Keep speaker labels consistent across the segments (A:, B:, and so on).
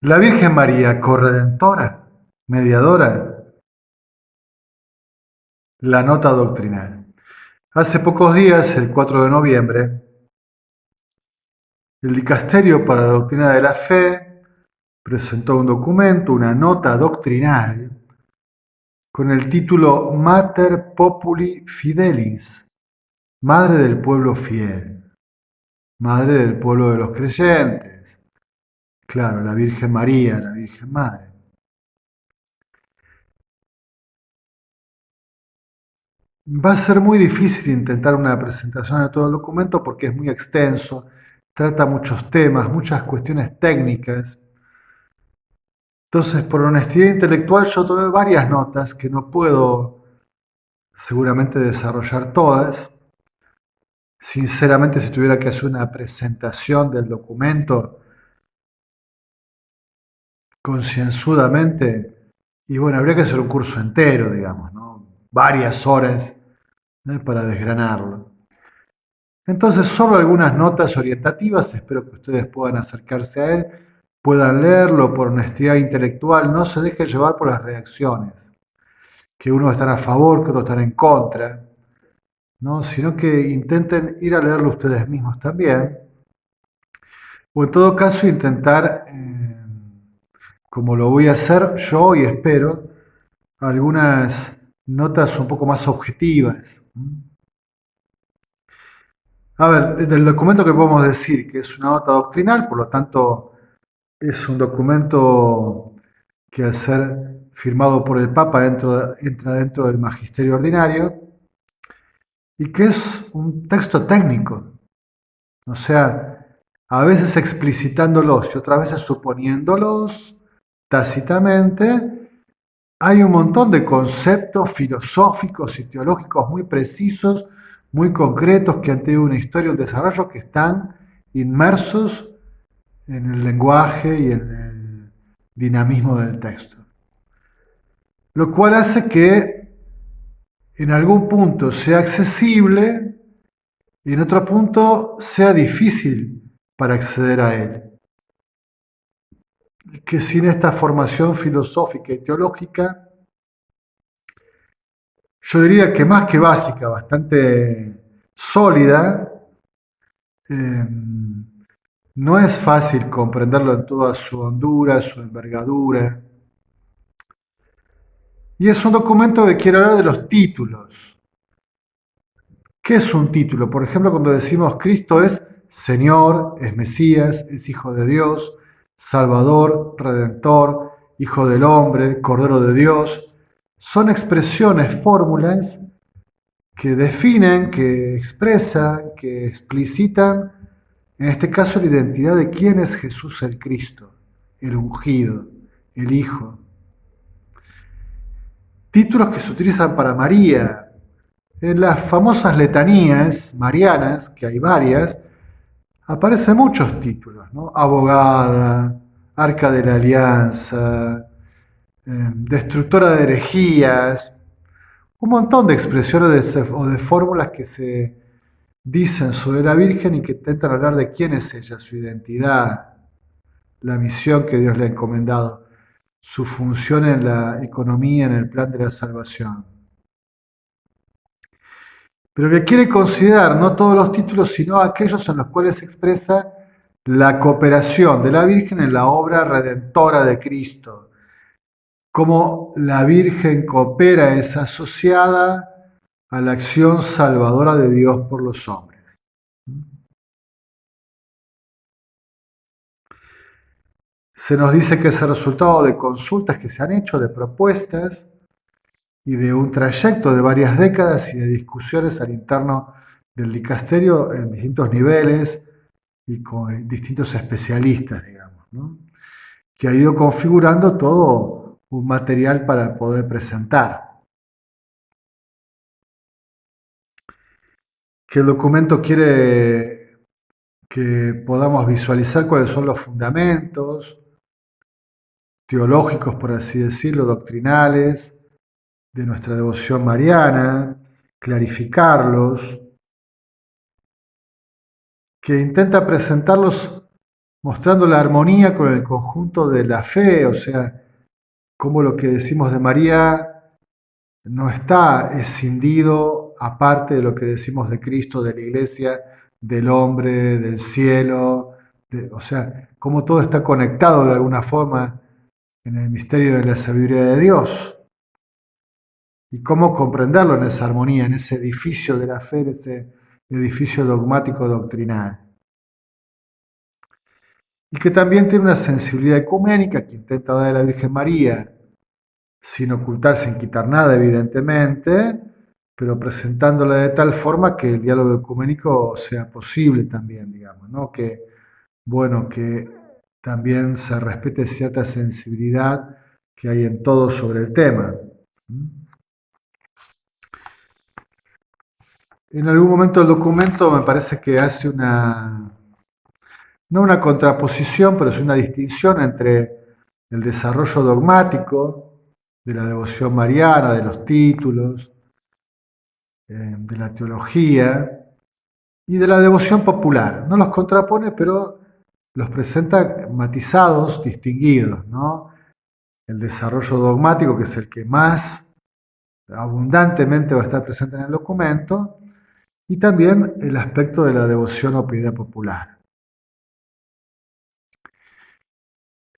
A: La Virgen María, corredentora, mediadora, la nota doctrinal. Hace pocos días, el 4 de noviembre, el Dicasterio para la Doctrina de la Fe presentó un documento, una nota doctrinal, con el título Mater Populi Fidelis, Madre del Pueblo Fiel, Madre del Pueblo de los Creyentes. Claro, la Virgen María, la Virgen Madre. Va a ser muy difícil intentar una presentación de todo el documento porque es muy extenso, trata muchos temas, muchas cuestiones técnicas. Entonces, por honestidad intelectual, yo tomé varias notas que no puedo seguramente desarrollar todas. Sinceramente, si tuviera que hacer una presentación del documento concienzudamente, y bueno, habría que hacer un curso entero, digamos, ¿no? Varias horas, para desgranarlo. Entonces, solo algunas notas orientativas, espero que ustedes puedan acercarse a él, puedan leerlo por honestidad intelectual, no se dejen llevar por las reacciones, que uno está a favor, que otro está en contra, ¿no? Sino que intenten ir a leerlo ustedes mismos también, o en todo caso intentar, como lo voy a hacer yo y espero, algunas notas un poco más objetivas. A ver, del documento que podemos decir que es una nota doctrinal, por lo tanto es un documento que al ser firmado por el Papa entra dentro del magisterio ordinario y que es un texto técnico, o sea, a veces explicitándolos y otras veces suponiéndolos tácitamente. Hay un montón de conceptos filosóficos y teológicos muy precisos, muy concretos, que han tenido una historia, un desarrollo, que están inmersos en el lenguaje y en el dinamismo del texto. Lo cual hace que en algún punto sea accesible y en otro punto sea difícil para acceder a él. Que sin esta formación filosófica y teológica, yo diría que más que básica, bastante sólida, eh, no es fácil comprenderlo en toda su hondura, su envergadura. Y es un documento que quiere hablar de los títulos. ¿Qué es un título? Por ejemplo, cuando decimos Cristo es Señor, es Mesías, es Hijo de Dios, Salvador, Redentor, Hijo del Hombre, Cordero de Dios, son expresiones, fórmulas que definen, que expresan, que explicitan, en este caso, la identidad de quién es Jesús el Cristo, el ungido, el Hijo. Títulos que se utilizan para María. En las famosas letanías marianas, que hay varias, aparecen muchos títulos, ¿no? Abogada, Arca de la Alianza, destructora de herejías, un montón de expresiones o de fórmulas que se dicen sobre la Virgen y que intentan hablar de quién es ella, su identidad, la misión que Dios le ha encomendado, su función en la economía, en el plan de la salvación. Pero que quiere considerar no todos los títulos, sino aquellos en los cuales se expresa la cooperación de la Virgen en la obra redentora de Cristo. Cómo la Virgen coopera, es asociada a la acción salvadora de Dios por los hombres. Se nos dice que es el resultado de consultas que se han hecho, de propuestas y de un trayecto de varias décadas y de discusiones al interno del dicasterio en distintos niveles y con distintos especialistas, digamos, ¿no? Que ha ido configurando todo un material para poder presentar. Que el documento quiere que podamos visualizar cuáles son los fundamentos teológicos, por así decirlo, doctrinales, de nuestra devoción mariana, clarificarlos, que intenta presentarlos mostrando la armonía con el conjunto de la fe, o sea, cómo lo que decimos de María no está escindido aparte de lo que decimos de Cristo, de la iglesia, del hombre, del cielo, o sea, cómo todo está conectado de alguna forma en el misterio de la sabiduría de Dios y cómo comprenderlo en esa armonía, en ese edificio de la fe, en ese edificio dogmático doctrinal. Y que también tiene una sensibilidad ecuménica que intenta dar a la Virgen María sin ocultar, sin quitar nada, evidentemente, pero presentándola de tal forma que el diálogo ecuménico sea posible también, digamos, ¿no? Que, bueno, que también se respete cierta sensibilidad que hay en todo sobre el tema. En algún momento del documento me parece que hace no una contraposición, pero es una distinción entre el desarrollo dogmático de la devoción mariana, de los títulos, de la teología y de la devoción popular. No los contrapone, pero los presenta matizados, distinguidos, ¿no? El desarrollo dogmático, que es el que más abundantemente va a estar presente en el documento, y también el aspecto de la devoción o piedad popular.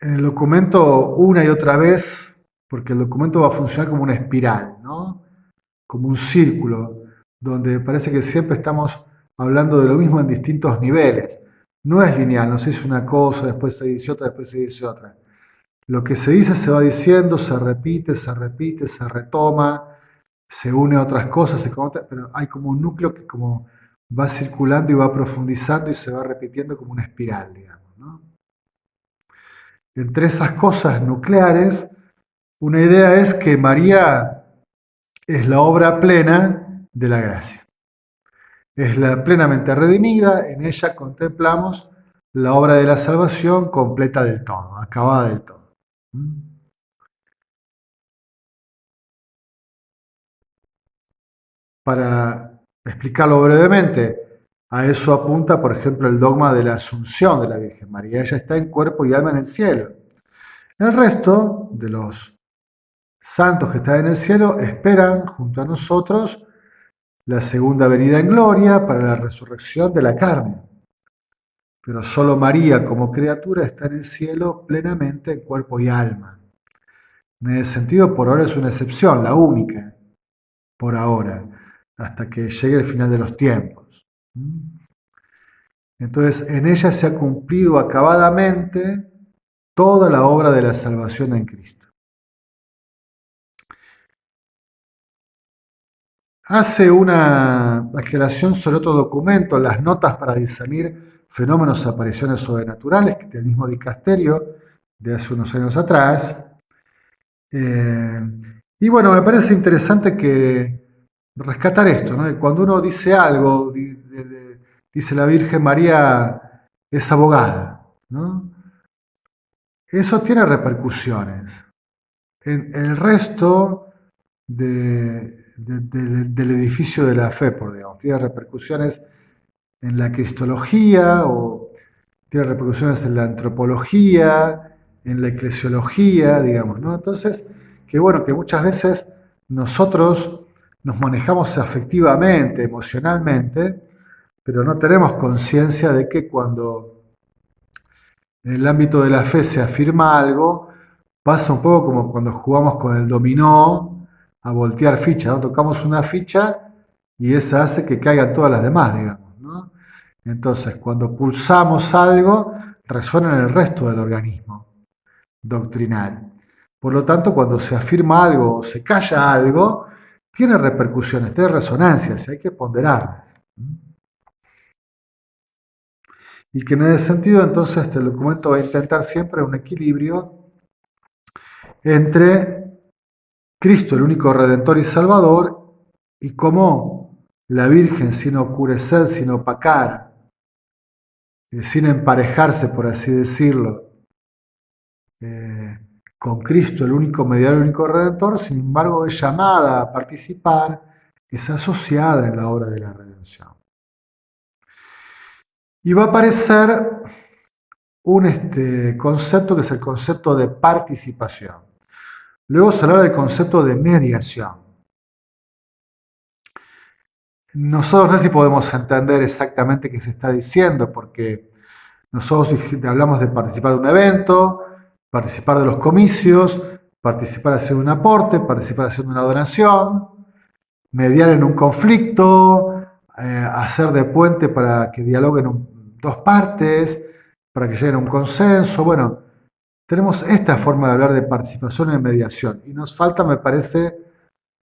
A: En el documento, una y otra vez, porque el documento va a funcionar como una espiral, ¿no? Como un círculo, donde parece que siempre estamos hablando de lo mismo en distintos niveles. No es lineal, no se dice una cosa, después se dice otra, después se dice otra. Lo que se dice se va diciendo, se repite, se retoma, se une a otras cosas, pero hay como un núcleo que como va circulando y va profundizando y se va repitiendo como una espiral, digamos, ¿no? Entre esas cosas nucleares, una idea es que María es la obra plena de la gracia. Es la plenamente redimida, en ella contemplamos la obra de la salvación completa del todo, acabada del todo. Para explicarlo brevemente, a eso apunta, por ejemplo, el dogma de la Asunción de la Virgen María. Ella está en cuerpo y alma en el cielo. El resto de los santos que están en el cielo esperan junto a nosotros la segunda venida en gloria para la resurrección de la carne. Pero solo María como criatura está en el cielo plenamente en cuerpo y alma. En ese sentido, por ahora es una excepción, la única, por ahora, hasta que llegue el final de los tiempos. Entonces, en ella se ha cumplido acabadamente toda la obra de la salvación en Cristo. Hace una aclaración sobre otro documento, las notas para discernir fenómenos, apariciones sobrenaturales, que del mismo dicasterio de hace unos años atrás. Eh, y bueno, me parece interesante que rescatar esto, ¿no? Cuando uno dice algo, dice la Virgen María es abogada, ¿no? Eso tiene repercusiones en el resto del edificio de la fe, por digamos. Tiene repercusiones en la cristología o tiene repercusiones en la antropología, en la eclesiología, digamos, ¿no? Entonces, que bueno, que muchas veces nosotros nos manejamos afectivamente, emocionalmente, pero no tenemos conciencia de que cuando en el ámbito de la fe se afirma algo, pasa un poco como cuando jugamos con el dominó a voltear ficha, ¿no? Tocamos una ficha y esa hace que caigan todas las demás, digamos, ¿no? Entonces, cuando pulsamos algo, resuena en el resto del organismo doctrinal. Por lo tanto, cuando se afirma algo o se calla algo, tiene repercusiones, tiene resonancias y hay que ponderarlas. Y que en ese sentido, entonces, este documento va a intentar siempre un equilibrio entre Cristo, el único Redentor y Salvador, y cómo la Virgen, sin oscurecer, sin opacar, sin emparejarse, por así decirlo, eh, con Cristo, el único mediador, el único Redentor, sin embargo es llamada a participar, es asociada en la obra de la redención. Y va a aparecer un concepto que es el concepto de participación. Luego se habla del concepto de mediación. Nosotros no sé si podemos entender exactamente qué se está diciendo, porque nosotros hablamos de participar de un evento, participar de los comicios, participar haciendo un aporte, participar haciendo una donación, mediar en un conflicto, hacer de puente para que dialoguen dos partes, para que lleguen a un consenso. Bueno, tenemos esta forma de hablar de participación en mediación y nos falta, me parece,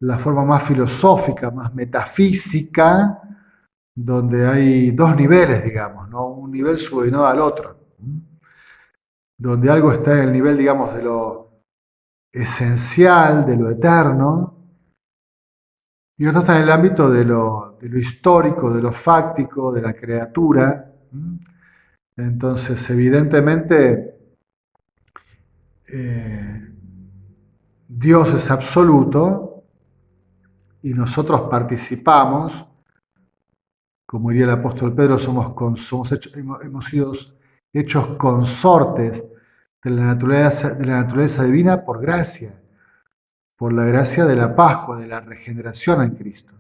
A: la forma más filosófica, más metafísica, donde hay dos niveles, digamos, ¿no? Un nivel subordinado al otro, donde algo está en el nivel, digamos, de lo esencial, de lo eterno, y otro está en el ámbito de lo histórico, de lo fáctico, de la criatura. Entonces, evidentemente, eh, Dios es absoluto y nosotros participamos, como diría el apóstol Pedro, hemos sido hechos consortes de la naturaleza divina por gracia, por la gracia de la Pascua, de la regeneración en Cristo.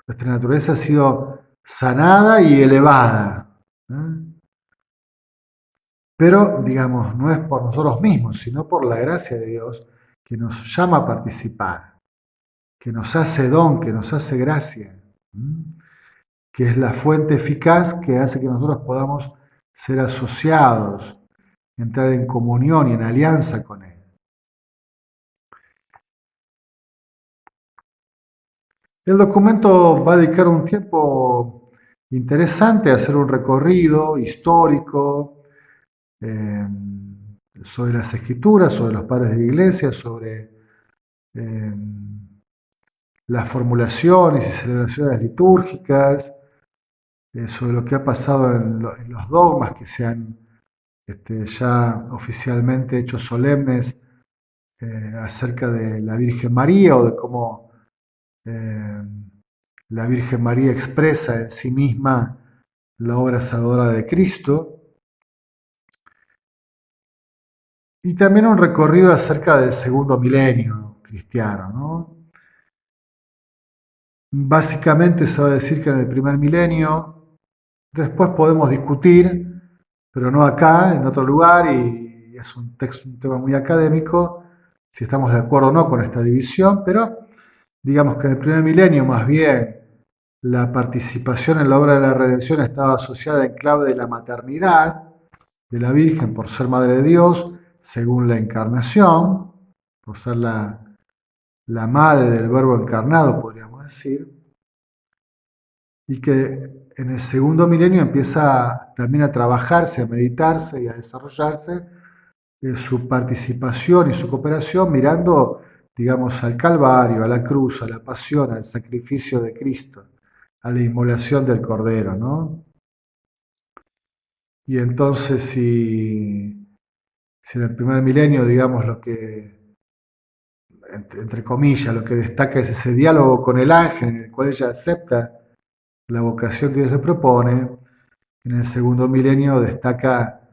A: Nuestra naturaleza ha sido sanada y elevada, ¿eh? Pero, digamos, no es por nosotros mismos, sino por la gracia de Dios que nos llama a participar, que nos hace don, que nos hace gracia, que es la fuente eficaz que hace que nosotros podamos ser asociados, entrar en comunión y en alianza con Él. El documento va a dedicar un tiempo interesante a hacer un recorrido histórico eh, sobre las escrituras, sobre los padres de la iglesia, sobre eh, las formulaciones y celebraciones litúrgicas, sobre lo que ha pasado en los dogmas que se han ya oficialmente hechos solemnes acerca de la Virgen María o de cómo eh, la Virgen María expresa en sí misma la obra salvadora de Cristo. Y también un recorrido acerca del segundo milenio cristiano, ¿no? Básicamente se va a decir que en el primer milenio, después podemos discutir, pero no acá, en otro lugar, y es un tema muy académico, si estamos de acuerdo o no con esta división, pero digamos que en el primer milenio más bien la participación en la obra de la redención estaba asociada en clave de la maternidad de la Virgen por ser Madre de Dios, según la encarnación, por ser la madre del Verbo encarnado, podríamos decir, y que en el segundo milenio empieza también a trabajarse, a meditarse y a desarrollarse su participación y su cooperación mirando, digamos, al Calvario, a la cruz, a la pasión, al sacrificio de Cristo, a la inmolación del Cordero, ¿no? Y entonces si en el primer milenio, digamos, lo que, entre comillas, lo que destaca es ese diálogo con el ángel en el cual ella acepta la vocación que Dios le propone, en el segundo milenio destaca,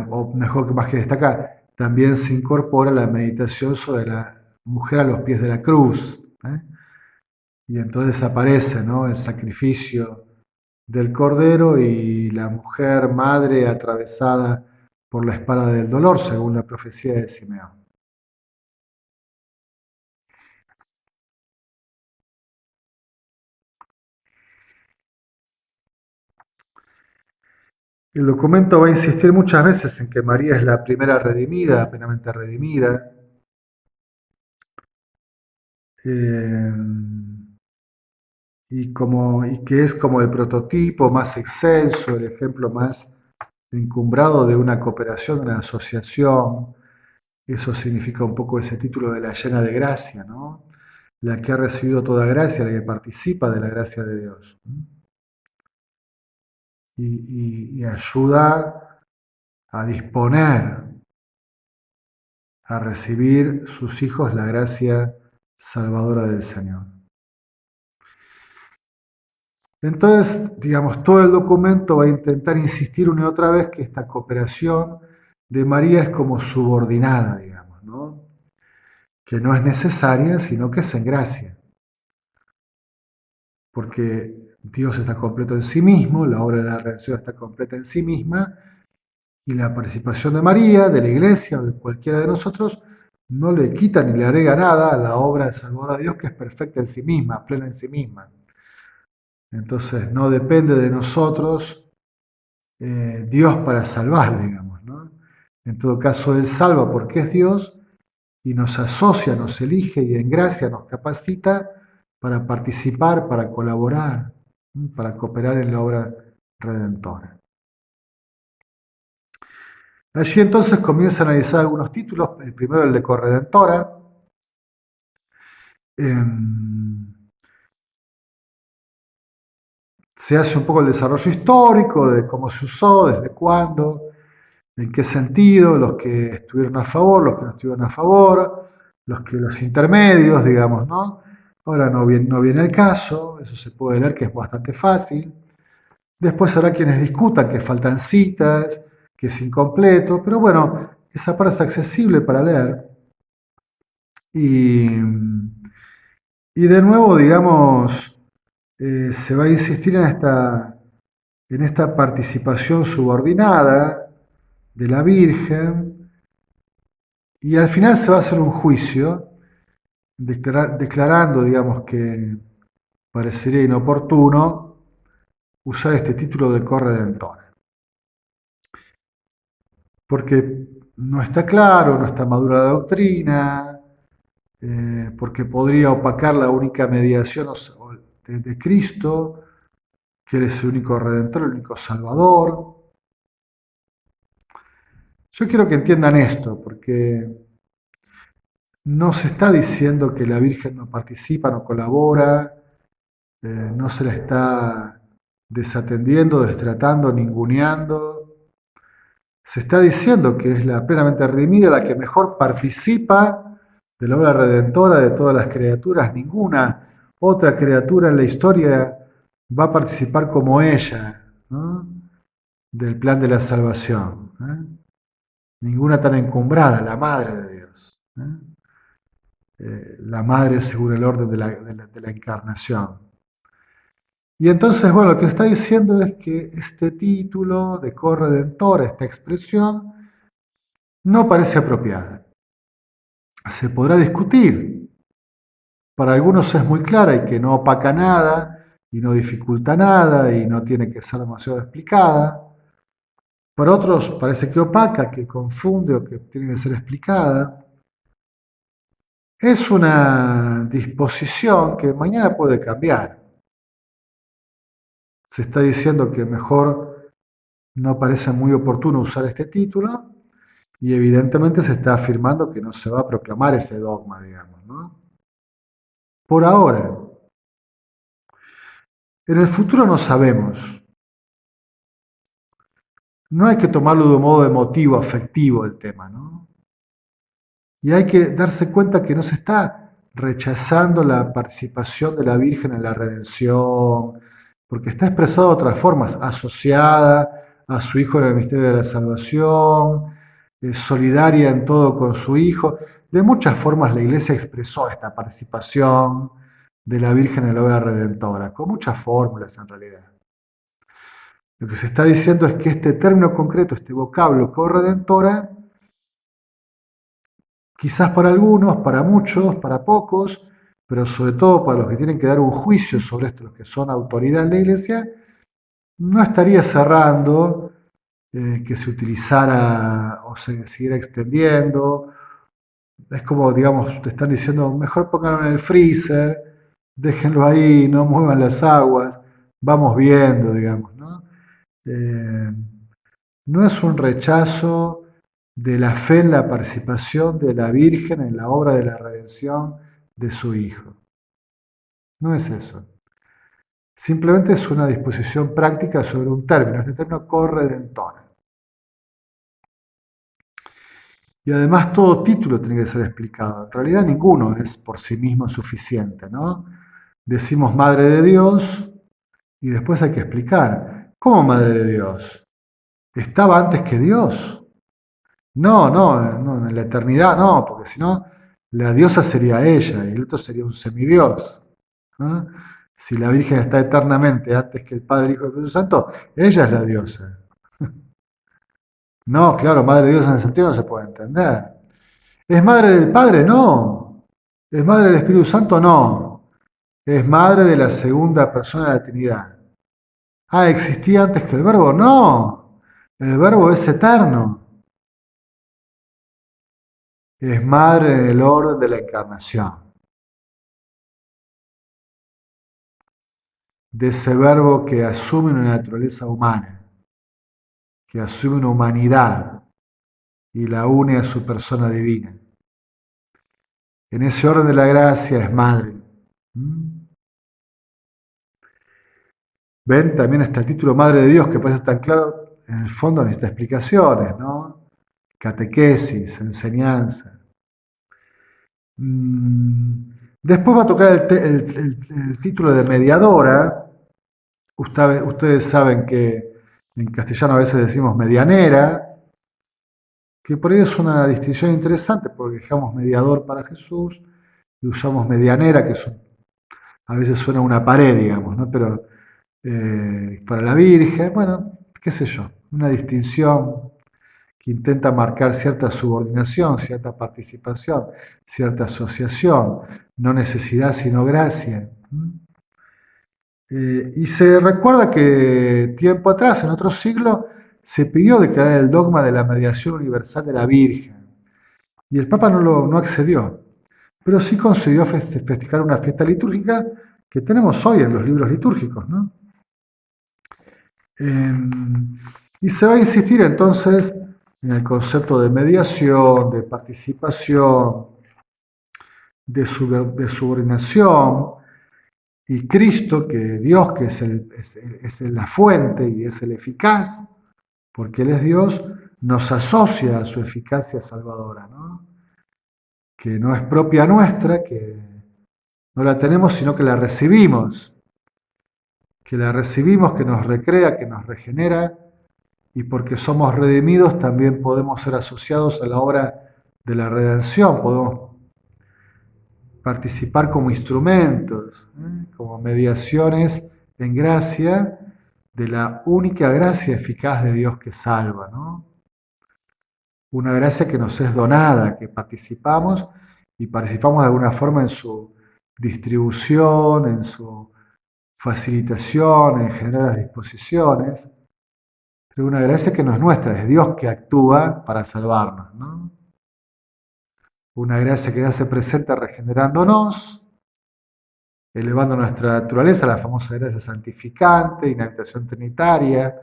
A: o mejor que más que destaca, también se incorpora la meditación sobre la mujer a los pies de la cruz. Y entonces aparece, ¿no?, el sacrificio del Cordero y la mujer madre atravesada por la espada del dolor, según la profecía de Simeón. El documento va a insistir muchas veces en que María es la primera redimida, plenamente redimida, eh, y que es como el prototipo más excelso, el ejemplo más encumbrado de una cooperación, de una asociación. Eso significa un poco ese título de la llena de gracia, ¿no? La que ha recibido toda gracia, la que participa de la gracia de Dios. Y ayuda a disponer, a recibir sus hijos la gracia salvadora del Señor. Entonces, digamos, todo el documento va a intentar insistir una y otra vez que esta cooperación de María es como subordinada, digamos, ¿no? Que no es necesaria, sino que es en gracia, porque Dios está completo en sí mismo, la obra de la redención está completa en sí misma, y la participación de María, de la Iglesia o de cualquiera de nosotros no le quita ni le agrega nada a la obra de salvador a Dios, que es perfecta en sí misma, plena en sí misma. Entonces no depende de nosotros Dios para salvar, digamos, ¿no? En todo caso, Él salva porque es Dios y nos asocia, nos elige y en gracia nos capacita para participar, para colaborar, para cooperar en la obra redentora. Allí entonces comienza a analizar algunos títulos, el primero el de corredentora. Se hace un poco el desarrollo histórico de cómo se usó, desde cuándo, en qué sentido, los que estuvieron a favor, los que no estuvieron a favor, los intermedios, digamos, ¿no? Ahora no viene el caso, eso se puede leer que es bastante fácil. Después habrá quienes discutan que faltan citas, que es incompleto, pero bueno, esa parte es accesible para leer. Y, y de nuevo, digamos, se va a insistir en esta participación subordinada de la Virgen y al final se va a hacer un juicio declarando, digamos, que parecería inoportuno usar este título de corredentora, porque no está claro, no está madura la doctrina, porque podría opacar la única mediación de Cristo, que Él es el único redentor, el único salvador. Yo quiero que entiendan esto, porque no se está diciendo que la Virgen no participa, no colabora, no se la está desatendiendo, destratando, ninguneando. Se está diciendo que es la plenamente redimida la que mejor participa de la obra redentora de todas las criaturas. Ninguna otra criatura en la historia va a participar como ella, ¿no? Del plan de la salvación. Ninguna tan encumbrada, la Madre de Dios. La Madre según el orden de la encarnación. Y entonces, bueno, lo que está diciendo es que este título de corredentora, esta expresión, no parece apropiada. Se podrá discutir. Para algunos es muy clara y que no opaca nada y no dificulta nada y no tiene que ser demasiado explicada. Para otros parece que opaca, que confunde o que tiene que ser explicada. Es una disposición que mañana puede cambiar. Se está diciendo que mejor no parece muy oportuno usar este título y evidentemente se está afirmando que no se va a proclamar ese dogma, digamos, ¿no? Por ahora. En el futuro no sabemos. No hay que tomarlo de un modo emotivo, afectivo el tema, ¿no? Y hay que darse cuenta que no se está rechazando la participación de la Virgen en la redención, porque está expresado de otras formas, asociada a su Hijo en el misterio de la salvación, solidaria en todo con su Hijo. De muchas formas la Iglesia expresó esta participación de la Virgen en la obra redentora, con muchas fórmulas en realidad. Lo que se está diciendo es que este término concreto, este vocablo corredentora, quizás para algunos, para muchos, para pocos, pero sobre todo para los que tienen que dar un juicio sobre esto, los que son autoridad en la Iglesia, no estaría cerrando que se utilizara o se siguiera extendiendo. Es como, digamos, te están diciendo, mejor pónganlo en el freezer, déjenlo ahí, no muevan las aguas, vamos viendo, digamos, ¿no? Eh, no es un rechazo de la fe en la participación de la Virgen en la obra de la redención de su Hijo. No es eso. Simplemente es una disposición práctica sobre un término, este término corredentor. Y además todo título tiene que ser explicado. En realidad ninguno es por sí mismo suficiente, ¿no? Decimos Madre de Dios Y después hay que explicar, ¿cómo Madre de Dios? ¿Estaba antes que Dios? No, no, no, en la eternidad no, porque si no, la diosa sería ella y el otro sería un semidios. ¿No? Si la Virgen está eternamente antes que el Padre, el Hijo y el Espíritu Santo, ella es la diosa. No, claro, Madre de Dios en el sentido no se puede entender. ¿Es madre del Padre? No. ¿Es madre del Espíritu Santo? No. Es madre de la segunda persona de la Trinidad. Ah, ¿existía antes que el Verbo? No. El Verbo es eterno. Es madre del orden de la encarnación. De ese Verbo que asume una naturaleza humana, que asume una humanidad y la une a su persona divina. En ese orden de la gracia es madre. ¿Mm? Ven, también está el título Madre de Dios, que parece tan claro, en el fondo necesita explicaciones, ¿no? Catequesis, enseñanza. Mm, Después va a tocar el título de mediadora. Ustedes saben que en castellano a veces decimos medianera, que por ahí es una distinción interesante porque dejamos mediador para Jesús y usamos medianera, que a veces suena una pared, digamos, ¿no? Pero para la Virgen, bueno, qué sé yo, una distinción que intenta marcar cierta subordinación, cierta participación, cierta asociación, no necesidad sino gracia. Y se recuerda que tiempo atrás, en otro siglo, se pidió declarar el dogma de la mediación universal de la Virgen. Y el Papa no accedió, pero sí concedió festejar una fiesta litúrgica que tenemos hoy en los libros litúrgicos, ¿no? Y se va a insistir entonces en el concepto de mediación, de participación, de subordinación, y Cristo, que Dios, que es la fuente y es el eficaz, porque Él es Dios, nos asocia a su eficacia salvadora, ¿no? Que no es propia nuestra, que no la tenemos, sino que la recibimos, que nos recrea, que nos regenera, y porque somos redimidos también podemos ser asociados a la obra de la redención, podemos participar como instrumentos, como mediaciones en gracia de la única gracia eficaz de Dios que salva, ¿no? Una gracia que nos es donada, que participamos y participamos de alguna forma en su distribución, en su facilitación, en generar las disposiciones, pero una gracia que no es nuestra, es Dios que actúa para salvarnos, ¿no? Una gracia que ya se presenta regenerándonos, elevando nuestra naturaleza, la famosa gracia santificante, inhabitación trinitaria,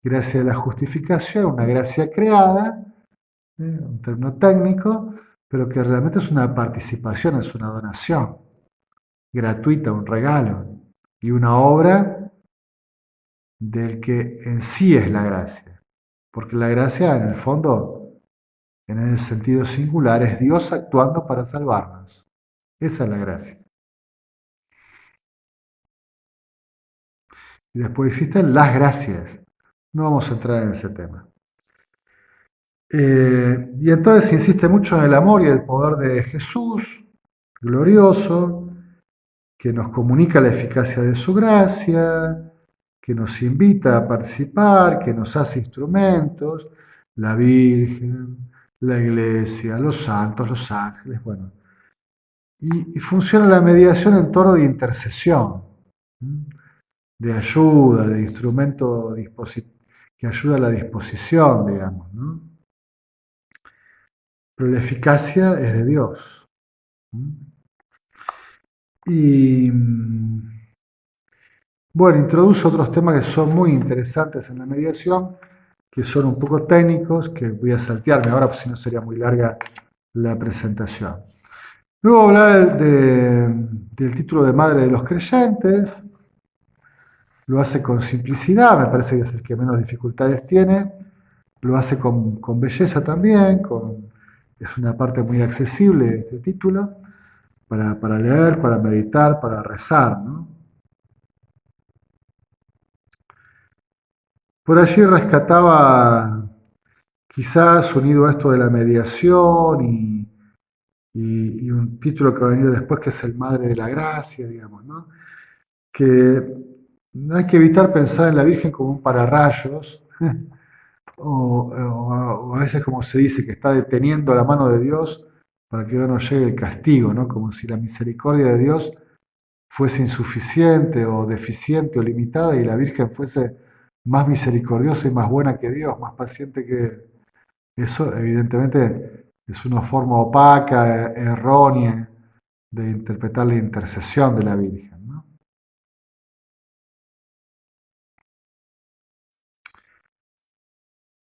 A: gracia de la justificación, una gracia creada, un término técnico, pero que realmente es una participación, es una donación gratuita, un regalo y una obra del que en sí es la gracia. Porque la gracia, en el fondo, en el sentido singular, es Dios actuando para salvarnos. Esa es la gracia. Y después existen las gracias. No vamos a entrar en ese tema. Y entonces se insiste mucho en el amor y el poder de Jesús, glorioso, que nos comunica la eficacia de su gracia, que nos invita a participar, que nos hace instrumentos, la Virgen, la Iglesia, los santos, los ángeles, bueno. Y funciona la mediación en torno de intercesión, de ayuda, de instrumento que ayuda a la disposición, digamos, ¿no? Pero la eficacia es de Dios. Y bueno, introduce otros temas que son muy interesantes en la mediación, que son un poco técnicos, que voy a saltearme ahora, porque si no sería muy larga la presentación. Luego hablar del título de Madre de los Creyentes, lo hace con simplicidad, me parece que es el que menos dificultades tiene, lo hace con belleza también, es una parte muy accesible de este título, para leer, para meditar, para rezar, ¿no? Por allí rescataba quizás unido a esto de la mediación y un título que va a venir después que es el Madre de la Gracia, digamos, ¿no? Que hay que evitar pensar en la Virgen como un pararrayos, o a veces como se dice, que está deteniendo la mano de Dios para que no nos llegue el castigo, ¿no? Como si la misericordia de Dios fuese insuficiente o deficiente o limitada y la Virgen fuese más misericordiosa y más buena que Dios, más paciente que Él. Eso evidentemente es una forma opaca, errónea de interpretar la intercesión de la Virgen, ¿no?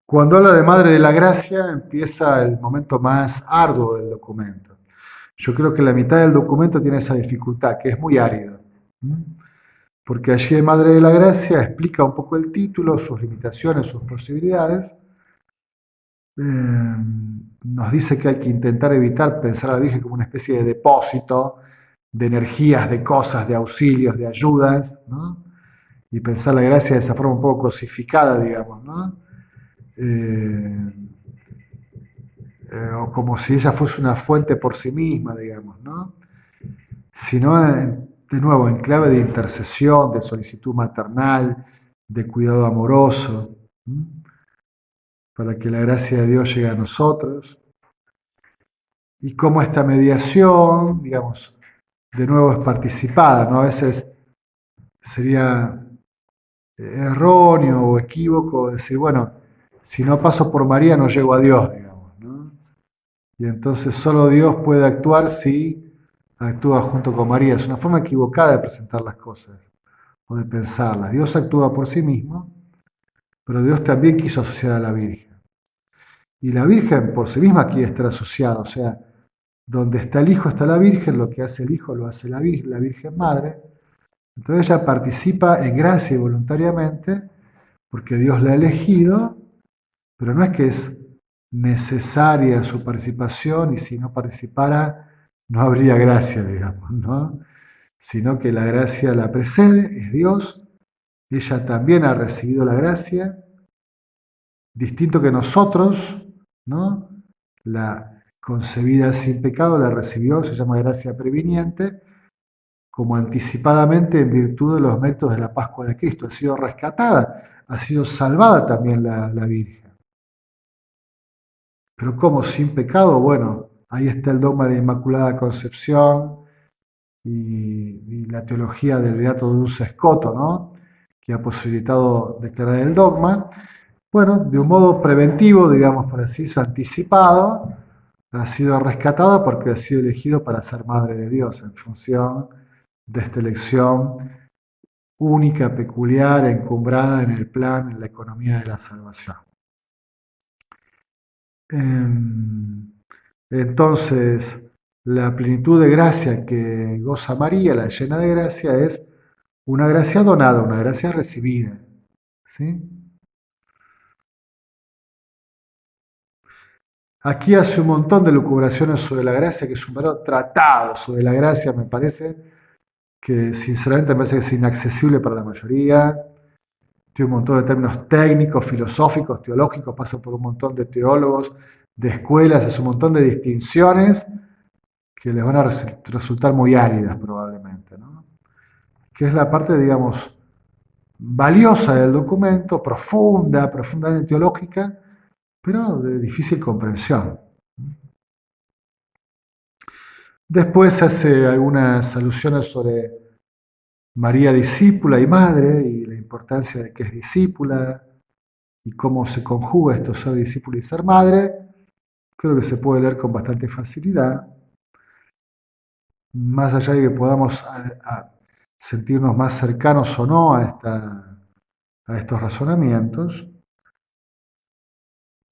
A: Cuando habla de Madre de la Gracia empieza el momento más arduo del documento. Yo creo que la mitad del documento tiene esa dificultad, que es muy árido. ¿M? Porque allí Madre de la Gracia explica un poco el título, sus limitaciones, sus posibilidades. Nos dice que hay que intentar evitar pensar a la Virgen como una especie de depósito de energías, de cosas, de auxilios, de ayudas, ¿no? Y pensar la gracia de esa forma un poco cosificada, digamos, ¿no? Eh, o como si ella fuese una fuente por sí misma, digamos, ¿no? Sino, de nuevo, en clave de intercesión, de solicitud maternal, de cuidado amoroso, ¿m? Para que la gracia de Dios llegue a nosotros. Y cómo esta mediación, digamos, de nuevo es participada, ¿no? A veces sería erróneo o equívoco decir, bueno, si no paso por María no llego a Dios, digamos, ¿no? Y entonces solo Dios puede actuar si actúa junto con María. Es una forma equivocada de presentar las cosas o de pensarlas. Dios actúa por sí mismo, pero Dios también quiso asociar a la Virgen. Y la Virgen por sí misma quiere estar asociada, o sea, donde está el Hijo está la Virgen, lo que hace el Hijo lo hace la Virgen Madre. Entonces ella participa en gracia y voluntariamente porque Dios la ha elegido, pero no es que es necesaria su participación y si no participara no habría gracia, digamos, ¿no? Sino que la gracia la precede, es Dios, ella también ha recibido la gracia, distinto que nosotros, ¿no? La concebida sin pecado la recibió, se llama gracia previniente, como anticipadamente en virtud de los méritos de la Pascua de Cristo. Ha sido rescatada, ha sido salvada también la Virgen. Pero ¿cómo? Sin pecado, bueno, ahí está el dogma de la Inmaculada Concepción y la teología del Beato Dulce Escoto, ¿no? Que ha posibilitado declarar el dogma. Bueno, de un modo preventivo, digamos por así, anticipado, ha sido rescatada porque ha sido elegido para ser Madre de Dios en función de esta elección única, peculiar, encumbrada en el plan, en la economía de la salvación. Entonces, la plenitud de gracia que goza María, la llena de gracia, es una gracia donada, una gracia recibida. ¿Sí? Aquí hace un montón de lucubraciones sobre la gracia, que es un verdadero tratado sobre la gracia, me parece, que sinceramente me parece que es inaccesible para la mayoría. Tiene un montón de términos técnicos, filosóficos, teológicos, pasa por un montón de teólogos, de escuelas, es un montón de distinciones que les van a resultar muy áridas probablemente, ¿no? Que es la parte, digamos, valiosa del documento, profunda, profundamente teológica, pero de difícil comprensión. Después hace algunas alusiones sobre María discípula y madre y la importancia de que es discípula y cómo se conjuga esto ser discípula y ser madre. Creo que se puede leer con bastante facilidad, más allá de que podamos sentirnos más cercanos o no a estos razonamientos.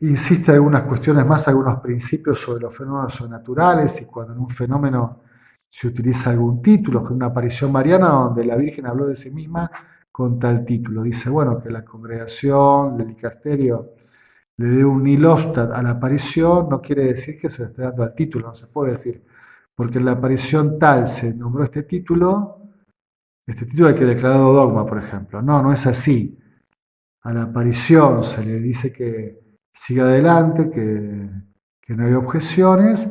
A: Insiste en algunas cuestiones más, algunos principios sobre los fenómenos sobrenaturales y cuando en un fenómeno se utiliza algún título, que una aparición mariana donde la Virgen habló de sí misma con tal título. Dice, bueno, que la congregación, el dicasterio, le dé un nilostat a la aparición, no quiere decir que se le esté dando al título, no se puede decir, porque en la aparición tal se nombró este título hay que declarado dogma, por ejemplo. No, no es así. a la aparición se le dice que siga adelante, que no hay objeciones.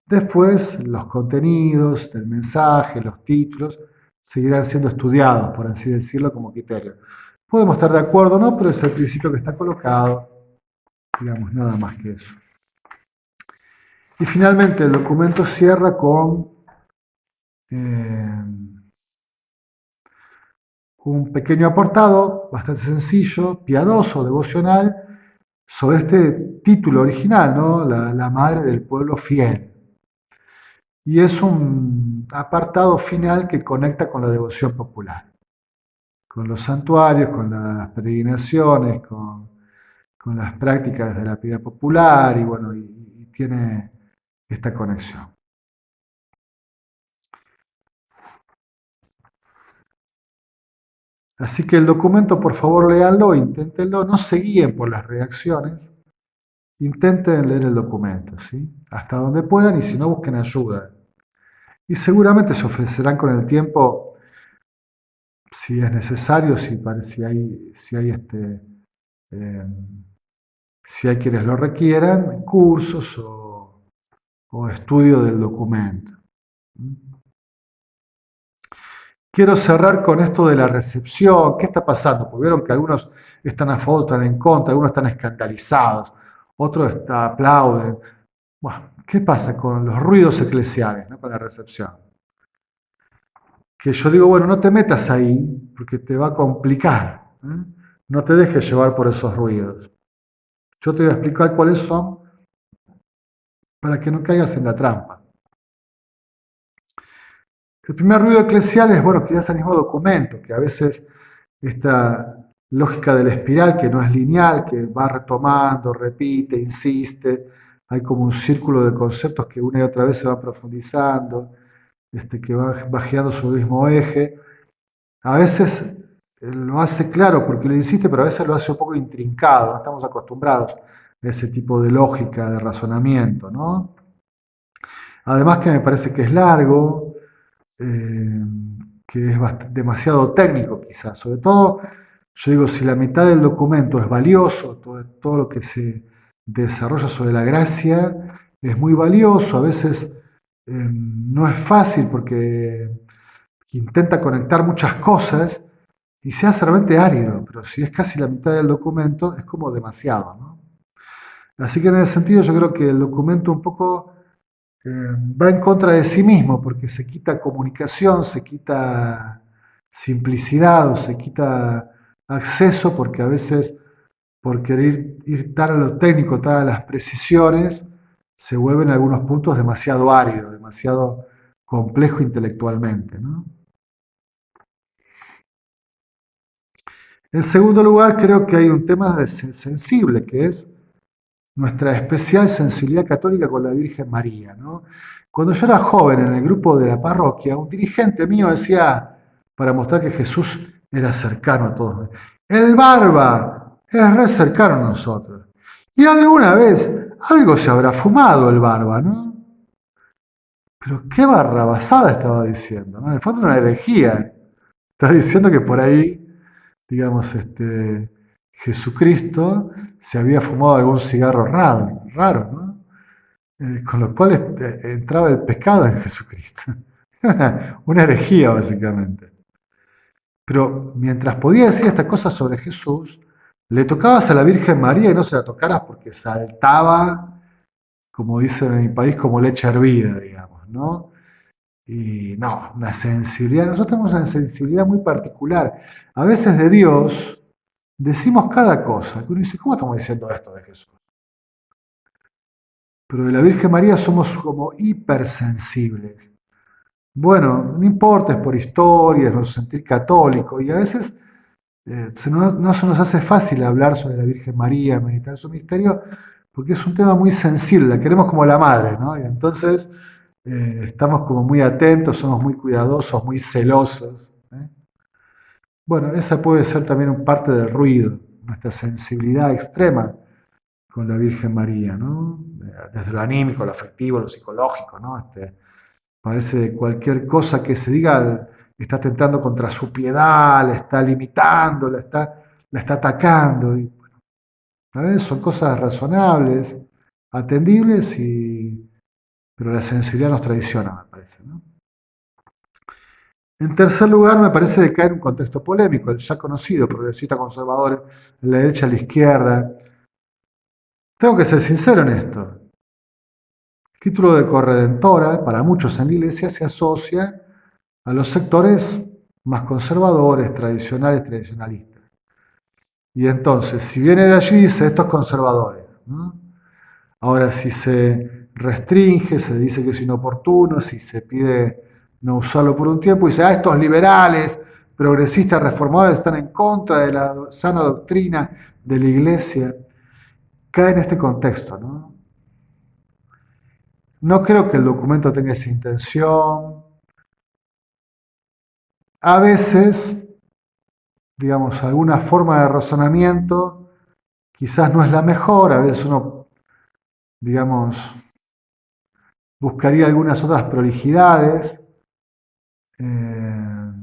A: Después los contenidos del mensaje, los títulos, seguirán siendo estudiados, por así decirlo, como criterio. Podemos estar de acuerdo o no, pero es el principio que está colocado, digamos, nada más que eso. Y finalmente el documento cierra con eh, un pequeño apartado bastante sencillo, piadoso, devocional, sobre este título original, ¿no? La madre del pueblo fiel. Y es un apartado final que conecta con la devoción popular, con los santuarios, con las peregrinaciones, con las prácticas de la piedad popular y bueno, y tiene esta conexión. Así que el documento, por favor, léanlo, inténtenlo, no se guíen por las reacciones, intenten leer el documento, ¿sí? Hasta donde puedan y si no, busquen ayuda. Y seguramente se ofrecerán con el tiempo, si es necesario, eh, si hay quienes lo requieran, cursos o estudio del documento. Quiero cerrar con esto de la recepción. ¿Qué está pasando? Porque vieron que algunos están a favor, están en contra, algunos están escandalizados, otros aplauden. Bueno, ¿qué pasa con los ruidos eclesiales, ¿no? Con la recepción? Que yo digo, bueno, no te metas ahí porque te va a complicar. ¿Eh? No te dejes llevar por esos ruidos. Yo te voy a explicar cuáles son para que no caigas en la trampa. El primer ruido eclesial es, bueno, que ya es el mismo documento, que a veces esta lógica de la espiral, que no es lineal, que va retomando, repite, insiste, hay como un círculo de conceptos que una y otra vez se van profundizando, que va girando sobre el mismo eje. A veces lo hace claro porque lo insiste, pero a veces lo hace un poco intrincado, no estamos acostumbrados a ese tipo de lógica, de razonamiento, ¿no? Además que me parece que es largo, eh, que es demasiado técnico quizás. Sobre todo, yo digo, si la mitad del documento es valioso, todo lo que se desarrolla sobre la gracia es muy valioso, a veces no es fácil porque intenta conectar muchas cosas y se hace realmente árido, pero si es casi la mitad del documento es como demasiado, ¿no? Así que en ese sentido yo creo que el documento un poco va en contra de sí mismo, porque se quita comunicación, se quita simplicidad o se quita acceso, porque a veces por querer ir tan a lo técnico, tan a las precisiones, se vuelven en algunos puntos demasiado árido, demasiado complejo intelectualmente, ¿no? En segundo lugar, creo que hay un tema sensible, que es nuestra especial sensibilidad católica con la Virgen María, ¿no? Cuando yo era joven en el grupo de la parroquia, un dirigente mío decía, para mostrar que Jesús era cercano a todos, el barba es re cercano a nosotros. Y alguna vez algo se habrá fumado el barba, ¿no? Pero qué barrabasada estaba diciendo, ¿no? En el fondo una herejía. Está diciendo que por ahí, digamos, Jesucristo se había fumado algún cigarro raro, ¿no? Con lo cual entraba el pecado en Jesucristo. Una herejía, básicamente. Pero mientras podía decir estas cosas sobre Jesús, le tocabas a la Virgen María y no se la tocaras porque saltaba, como dice en mi país, como leche hervida, digamos, ¿no? Y no, una sensibilidad. Nosotros tenemos una sensibilidad muy particular. A veces de Dios decimos cada cosa. Que uno dice, ¿cómo estamos diciendo esto de Jesús? Pero de la Virgen María somos como hipersensibles. Bueno, no importa, es por historia, es nuestro sentir católico, y a veces no se nos hace fácil hablar sobre la Virgen María, meditar su misterio, porque es un tema muy sensible, la queremos como la madre, ¿no? Y entonces estamos como muy atentos, somos muy cuidadosos, muy celosos. ¿Eh? Bueno, esa puede ser también un parte del ruido, nuestra sensibilidad extrema con la Virgen María, ¿no? Desde lo anímico, lo afectivo, lo psicológico, ¿no? Parece que cualquier cosa que se diga está atentando contra su piedad, la está limitando, la está atacando. Y, bueno, ¿sabes? Son cosas razonables, atendibles, pero la sensibilidad nos traiciona, me parece, ¿no? En tercer lugar, me parece de caer en un contexto polémico, el ya conocido, progresistas conservadores, de la derecha a la izquierda. Tengo que ser sincero en esto. El título de corredentora, para muchos en la iglesia, se asocia a los sectores más conservadores, tradicionales, tradicionalistas. Y entonces, si viene de allí, dice estos conservadores, ¿no? Ahora, si se restringe, se dice que es inoportuno, si se pide no usarlo por un tiempo, dice, estos liberales, progresistas, reformadores están en contra de la sana doctrina de la iglesia. Cae en este contexto, ¿no? No creo que el documento tenga esa intención. A veces, digamos, alguna forma de razonamiento quizás no es la mejor, a veces uno, digamos, buscaría algunas otras prolijidades, eh,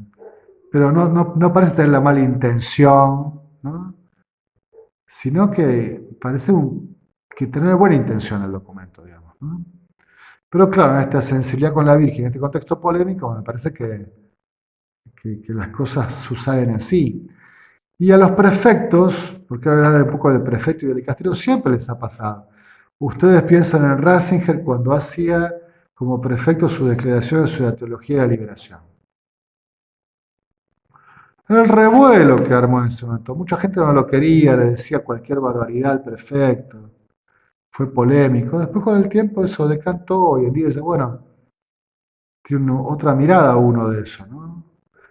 A: pero no parece tener la mala intención, ¿no? Sino que parece que tener buena intención el documento, digamos, ¿no? Pero claro, en esta sensibilidad con la Virgen, en este contexto polémico, me parece que las cosas suceden así. Y a los prefectos, porque voy a hablar un poco del prefecto y del dicasterio, siempre les ha pasado. Ustedes piensan en Ratzinger cuando hacía como prefecto su declaración sobre la teología de la liberación. El revuelo que armó en ese momento. Mucha gente no lo quería, le decía cualquier barbaridad al prefecto. Fue polémico. Después con el tiempo eso decantó. Hoy en día dice, bueno, tiene otra mirada uno de eso, ¿no?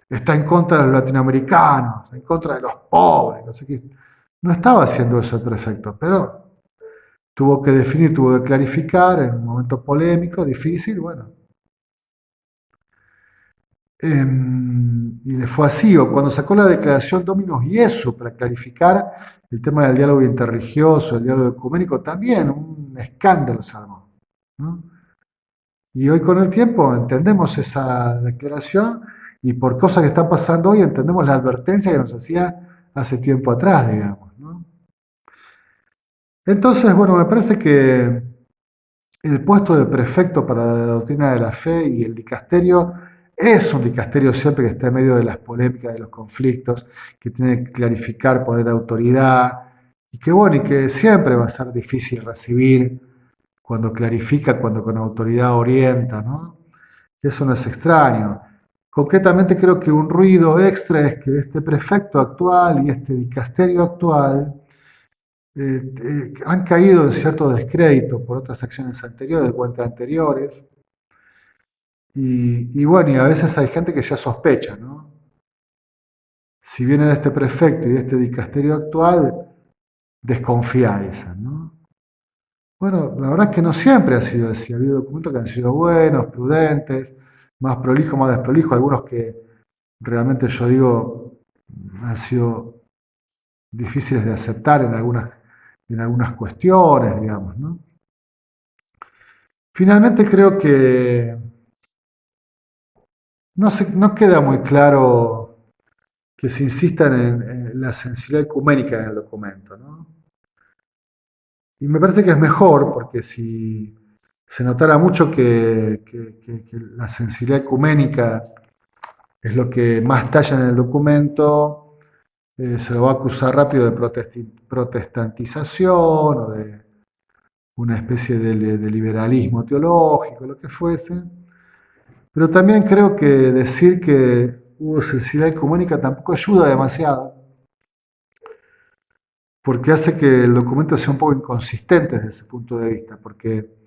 A: Está en contra de los latinoamericanos, en contra de los pobres, no sé qué. No estaba haciendo eso el prefecto, pero tuvo que definir, tuvo que clarificar en un momento polémico, difícil, bueno. Y le fue así, o cuando sacó la declaración Dominus Iesu para clarificar el tema del diálogo interreligioso, el diálogo ecuménico, también un escándalo se armó, ¿no? Y hoy con el tiempo entendemos esa declaración y por cosas que están pasando hoy entendemos la advertencia que nos hacía hace tiempo atrás, digamos, ¿no? Entonces, bueno, me parece que el puesto de prefecto para la doctrina de la fe y el dicasterio es un dicasterio siempre que está en medio de las polémicas, de los conflictos, que tiene que clarificar, poner autoridad, y que bueno, y que siempre va a ser difícil recibir cuando clarifica, cuando con autoridad orienta, ¿no? Eso no es extraño. Concretamente creo que un ruido extra es que este prefecto actual y este dicasterio actual han caído en cierto descrédito por otras acciones anteriores, de cuentas anteriores, y bueno, y a veces hay gente que ya sospecha, ¿no? Si viene de este prefecto y de este dicasterio actual, desconfía, dicen, ¿no? Bueno, la verdad es que no siempre ha sido así. Ha habido documentos que han sido buenos, prudentes, más prolijos, más desprolijos, algunos que realmente yo digo han sido difíciles de aceptar en algunas cuestiones, digamos, ¿no? Finalmente creo que no queda muy claro que se insista en la sensibilidad ecuménica en el documento, ¿no? Y me parece que es mejor, porque si se notara mucho que la sensibilidad ecuménica es lo que más talla en el documento, se lo va a acusar rápido de protestantización o de una especie de liberalismo teológico, lo que fuese. Pero también creo que decir que hubo sensibilidad ecuménica tampoco ayuda demasiado, porque hace que el documento sea un poco inconsistente desde ese punto de vista, porque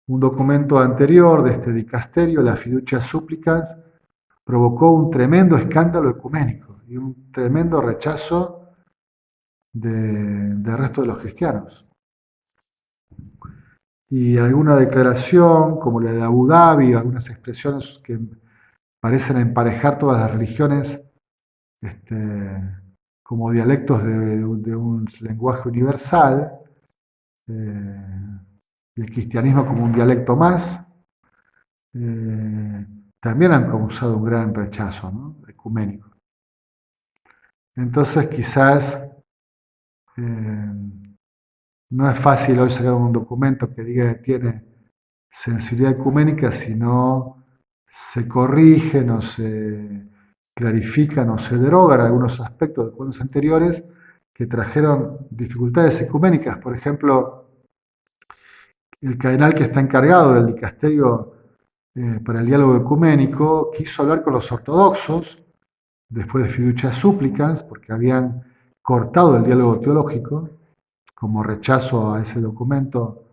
A: un documento anterior de este dicasterio, la Fiducia Supplicans, provocó un tremendo escándalo ecuménico y un tremendo rechazo del resto de los cristianos. Y alguna declaración, como la de Abu Dhabi, algunas expresiones que parecen emparejar todas las religiones este, como dialectos de un lenguaje universal, eh, y el cristianismo como un dialecto más, también han causado un gran rechazo, ¿no? Ecuménico. Entonces quizás eh, no es fácil hoy sacar un documento que diga que tiene sensibilidad ecuménica si no se corrigen o se clarifican o se derogan algunos aspectos de documentos anteriores que trajeron dificultades ecuménicas. Por ejemplo, el cardenal que está encargado del dicasterio para el diálogo ecuménico quiso hablar con los ortodoxos después de Fiducia Supplicans, porque habían cortado el diálogo teológico como rechazo a ese documento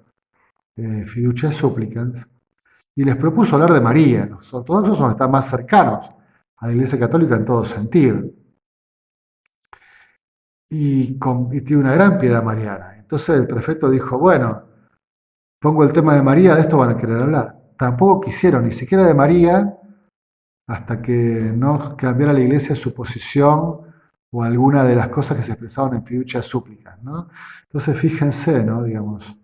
A: Fiducia Supplicans, y les propuso hablar de María. Los ortodoxos son los que están más cercanos a la Iglesia Católica en todo sentido. Y tiene una gran piedad mariana. Entonces el prefecto dijo, bueno, pongo el tema de María, de esto van a querer hablar. Tampoco quisieron, ni siquiera de María, hasta que no cambiara la Iglesia su posición o alguna de las cosas que se expresaban en Fiducia Supplicans, ¿no? Entonces fíjense, ¿no? Digamos,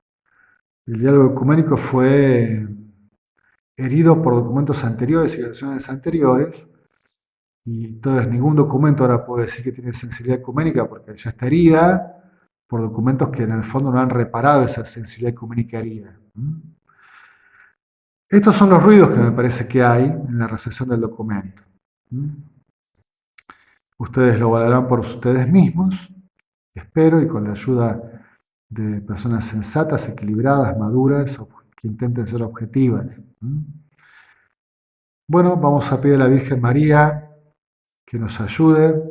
A: el diálogo ecuménico fue herido por documentos anteriores y relaciones anteriores, y entonces ningún documento ahora puede decir que tiene sensibilidad ecuménica porque ya está herida por documentos que en el fondo no han reparado esa sensibilidad ecuménica herida. Estos son los ruidos que me parece que hay en la recepción del documento. Ustedes lo valorarán por ustedes mismos, espero, y con la ayuda de personas sensatas, equilibradas, maduras, que intenten ser objetivas. Bueno, vamos a pedir a la Virgen María que nos ayude,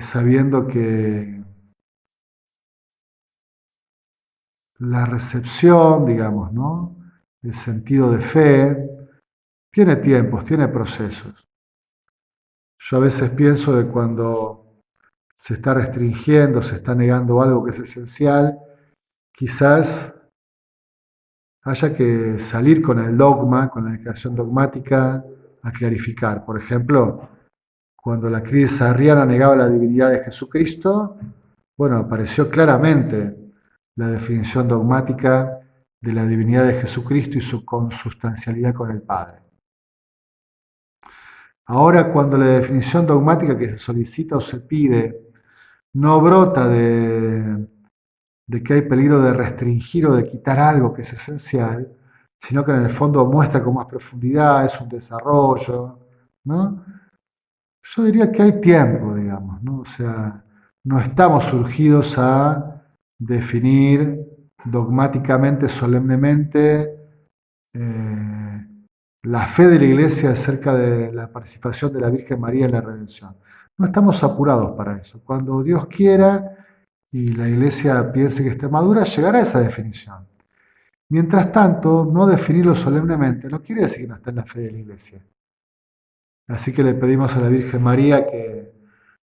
A: sabiendo que la recepción, digamos, ¿no? El sentido de fe, tiene tiempos, tiene procesos. Yo a veces pienso de cuando se está restringiendo, se está negando algo que es esencial, quizás haya que salir con el dogma, con la declaración dogmática, a clarificar. Por ejemplo, cuando la crisis arriana negaba la divinidad de Jesucristo, bueno, apareció claramente la definición dogmática de la divinidad de Jesucristo y su consustancialidad con el Padre. Ahora, cuando la definición dogmática que se solicita o se pide no brota de que hay peligro de restringir o de quitar algo que es esencial, sino que en el fondo muestra con más profundidad, es un desarrollo, ¿no? Yo diría que hay tiempo, digamos, ¿no? O sea, no estamos surgidos a definir dogmáticamente, solemnemente, eh, la fe de la Iglesia acerca de la participación de la Virgen María en la redención. No estamos apurados para eso. Cuando Dios quiera y la Iglesia piense que está madura, llegará a esa definición. Mientras tanto, no definirlo solemnemente no quiere decir que no está en la fe de la Iglesia. Así que le pedimos a la Virgen María, que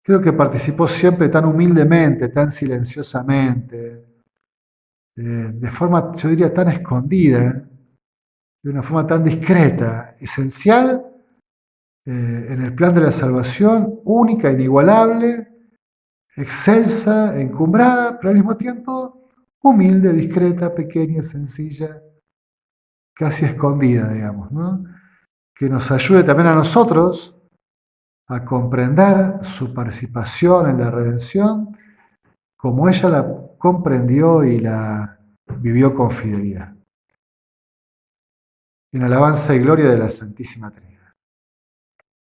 A: creo que participó siempre tan humildemente, tan silenciosamente, de forma, yo diría, tan escondida, de una forma tan discreta, esencial en el plan de la salvación, única, inigualable, excelsa, encumbrada, pero al mismo tiempo humilde, discreta, pequeña, sencilla, casi escondida, digamos, ¿no? Que nos ayude también a nosotros a comprender su participación en la redención como ella la comprendió y la vivió con fidelidad. En alabanza y gloria de la Santísima Trinidad.